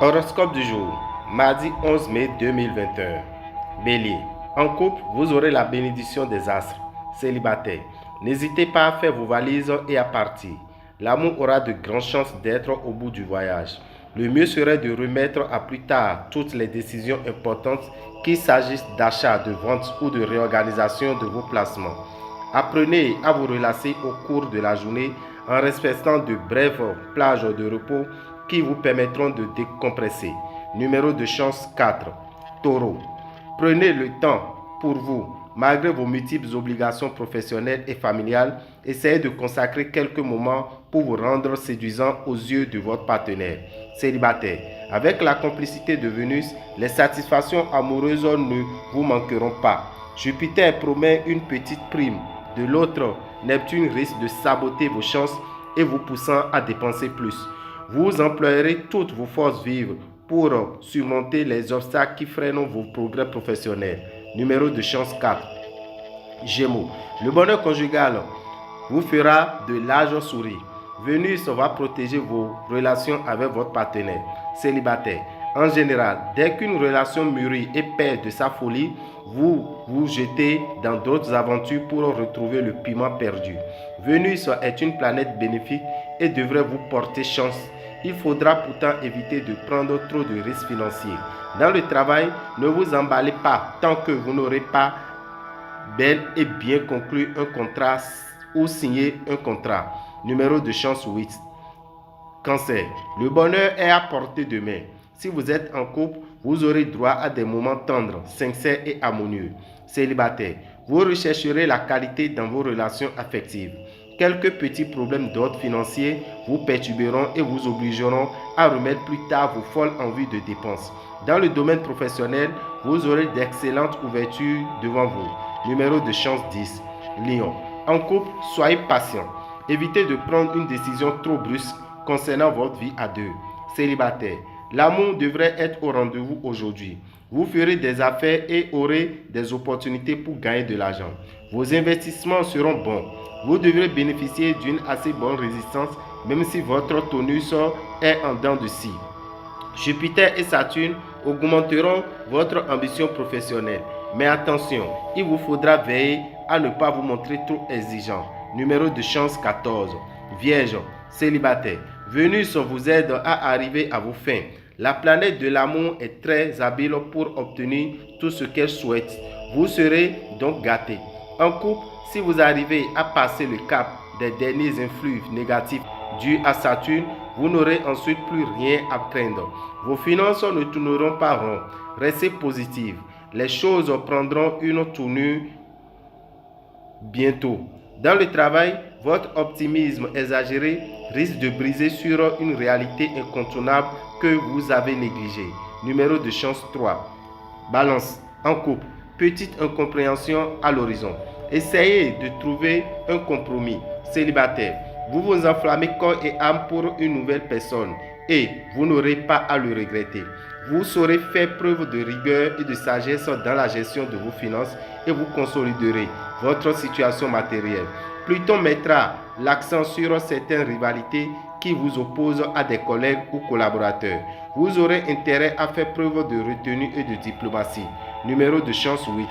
Horoscope du jour, mardi 11 mai 2021. Bélier, en couple, vous aurez la bénédiction des astres. Célibataire, n'hésitez pas à faire vos valises et à partir. L'amour aura de grandes chances d'être au bout du voyage. Le mieux serait de remettre à plus tard toutes les décisions importantes, qu'il s'agisse d'achat, de vente ou de réorganisation de vos placements. Apprenez à vous relaxer au cours de la journée en respectant de brèves plages de repos qui vous permettront de décompresser. Numéro de chance 4. Taureau. Prenez le temps pour vous. Malgré vos multiples obligations professionnelles et familiales, essayez de consacrer quelques moments pour vous rendre séduisant aux yeux de votre partenaire. Célibataire. Avec la complicité de Vénus, les satisfactions amoureuses ne vous manqueront pas. Jupiter promet une petite prime. De l'autre, Neptune risque de saboter vos chances et vous poussant à dépenser plus. Vous emploierez toutes vos forces vives pour surmonter les obstacles qui freinent vos progrès professionnels. Numéro de chance 4. Gémeaux. Le bonheur conjugal vous fera de larges sourires. Vénus va protéger vos relations avec votre partenaire. Célibataire. En général, dès qu'une relation mûrit et perd de sa folie, vous vous jetez dans d'autres aventures pour retrouver le piment perdu. Vénus est une planète bénéfique et devrait vous porter chance. Il faudra pourtant éviter de prendre trop de risques financiers. Dans le travail, ne vous emballez pas tant que vous n'aurez pas bel et bien conclu un contrat ou signé un contrat. Numéro de chance 8. Cancer. Le bonheur est à portée de main. Si vous êtes en couple, vous aurez droit à des moments tendres, sincères et harmonieux. Célibataire. Vous rechercherez la qualité dans vos relations affectives. Quelques petits problèmes d'ordre financier vous perturberont et vous obligeront à remettre plus tard vos folles envies de dépenses. Dans le domaine professionnel, vous aurez d'excellentes ouvertures devant vous. Numéro de chance 10. Lion. En couple, soyez patient. Évitez de prendre une décision trop brusque concernant votre vie à deux. Célibataire. L'amour devrait être au rendez-vous aujourd'hui. Vous ferez des affaires et aurez des opportunités pour gagner de l'argent. Vos investissements seront bons. Vous devrez bénéficier d'une assez bonne résistance, même si votre tonus est en dents de scie. Jupiter et Saturne augmenteront votre ambition professionnelle. Mais attention, il vous faudra veiller à ne pas vous montrer trop exigeant. Numéro de chance 14. Vierge, célibataire. Vénus vous aide à arriver à vos fins. La planète de l'amour est très habile pour obtenir tout ce qu'elle souhaite. Vous serez donc gâté. En couple, si vous arrivez à passer le cap des derniers influx négatifs dus à Saturne, vous n'aurez ensuite plus rien à craindre. Vos finances ne tourneront pas rond. Restez positif. Les choses prendront une tournure bientôt. Dans le travail, votre optimisme exagéré risque de briser sur une réalité incontournable que vous avez négligée. Numéro de chance 3. Balance. En couple, petite incompréhension à l'horizon. Essayez de trouver un compromis. Célibataire. Vous vous enflammez corps et âme pour une nouvelle personne et vous n'aurez pas à le regretter. Vous saurez faire preuve de rigueur et de sagesse dans la gestion de vos finances et vous consoliderez votre situation matérielle. Pluton mettra l'accent sur certaines rivalités qui vous opposent à des collègues ou collaborateurs. Vous aurez intérêt à faire preuve de retenue et de diplomatie. Numéro de chance 8.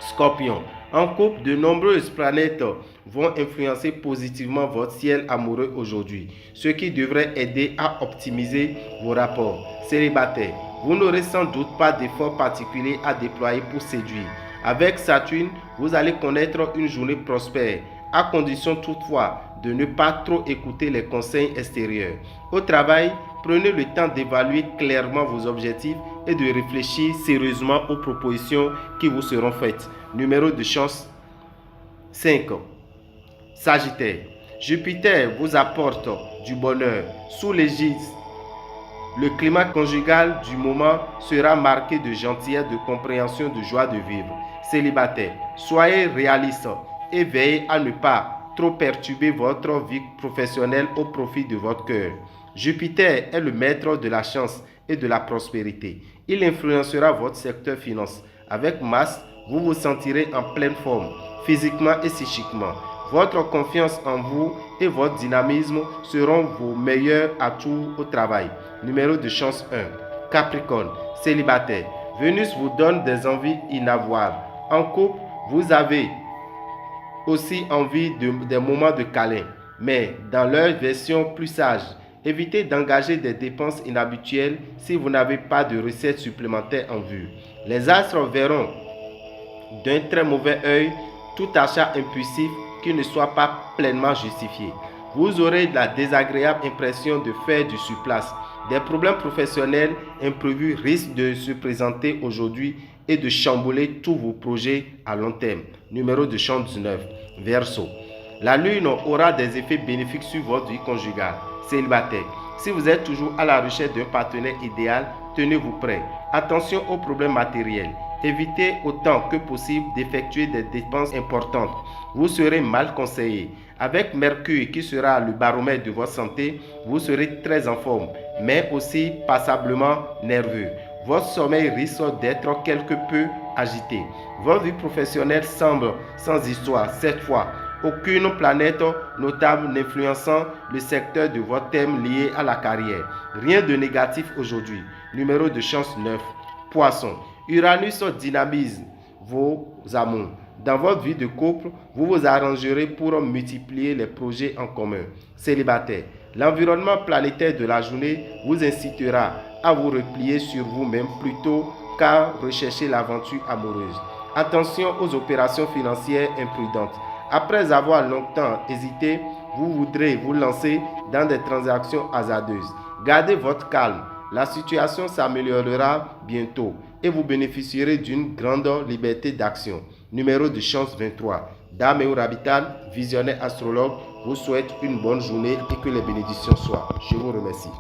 Scorpion. En couple, de nombreuses planètes vont influencer positivement votre ciel amoureux aujourd'hui, ce qui devrait aider à optimiser vos rapports. Célibataire, vous n'aurez sans doute pas d'efforts particuliers à déployer pour séduire. Avec Saturne, vous allez connaître une journée prospère, à condition toutefois de ne pas trop écouter les conseils extérieurs. Au travail, prenez le temps d'évaluer clairement vos objectifs et de réfléchir sérieusement aux propositions qui vous seront faites. Numéro de chance 5. Sagittaire. Jupiter vous apporte du bonheur. Sous l'égide, le climat conjugal du moment sera marqué de gentillesse, de compréhension, de joie de vivre. Célibataire. Soyez réaliste et veillez à ne pas trop perturber votre vie professionnelle au profit de votre cœur. Jupiter est le maître de la chance et de la prospérité. Il influencera votre secteur finance. Avec Mars, vous vous sentirez en pleine forme, physiquement et psychiquement. Votre confiance en vous et votre dynamisme seront vos meilleurs atouts au travail. Numéro de chance 1. Capricorne, célibataire. Vénus vous donne des envies inavouables. En couple, vous avez aussi envie des moments de câlin, mais dans leur version plus sage. Évitez d'engager des dépenses inhabituelles si vous n'avez pas de recettes supplémentaires en vue. Les astres verront d'un très mauvais œil tout achat impulsif qui ne soit pas pleinement justifié. Vous aurez la désagréable impression de faire du surplace. Des problèmes professionnels imprévus risquent de se présenter aujourd'hui et de chambouler tous vos projets à long terme. Numéro de chance 19. Verseau. La lune aura des effets bénéfiques sur votre vie conjugale. Célibataire. Si vous êtes toujours à la recherche d'un partenaire idéal, tenez-vous prêt. Attention aux problèmes matériels. Évitez autant que possible d'effectuer des dépenses importantes. Vous serez mal conseillé. Avec Mercure qui sera le baromètre de votre santé, vous serez très en forme, mais aussi passablement nerveux. Votre sommeil risque d'être quelque peu agité. Votre vie professionnelle semble sans histoire cette fois. Aucune planète notable n'influençant le secteur de votre thème lié à la carrière. Rien de négatif aujourd'hui. Numéro de chance 9. Poisson. Uranus dynamise vos amours. Dans votre vie de couple, vous vous arrangerez pour multiplier les projets en commun. Célibataire. L'environnement planétaire de la journée vous incitera à vous replier sur vous-même plutôt qu'à rechercher l'aventure amoureuse. Attention aux opérations financières imprudentes. Après avoir longtemps hésité, vous voudrez vous lancer dans des transactions hasardeuses. Gardez votre calme. La situation s'améliorera bientôt et vous bénéficierez d'une grande liberté d'action. Numéro de chance 23. Dame et Rabital, visionnaire astrologue, vous souhaite une bonne journée et que les bénédictions soient. Je vous remercie.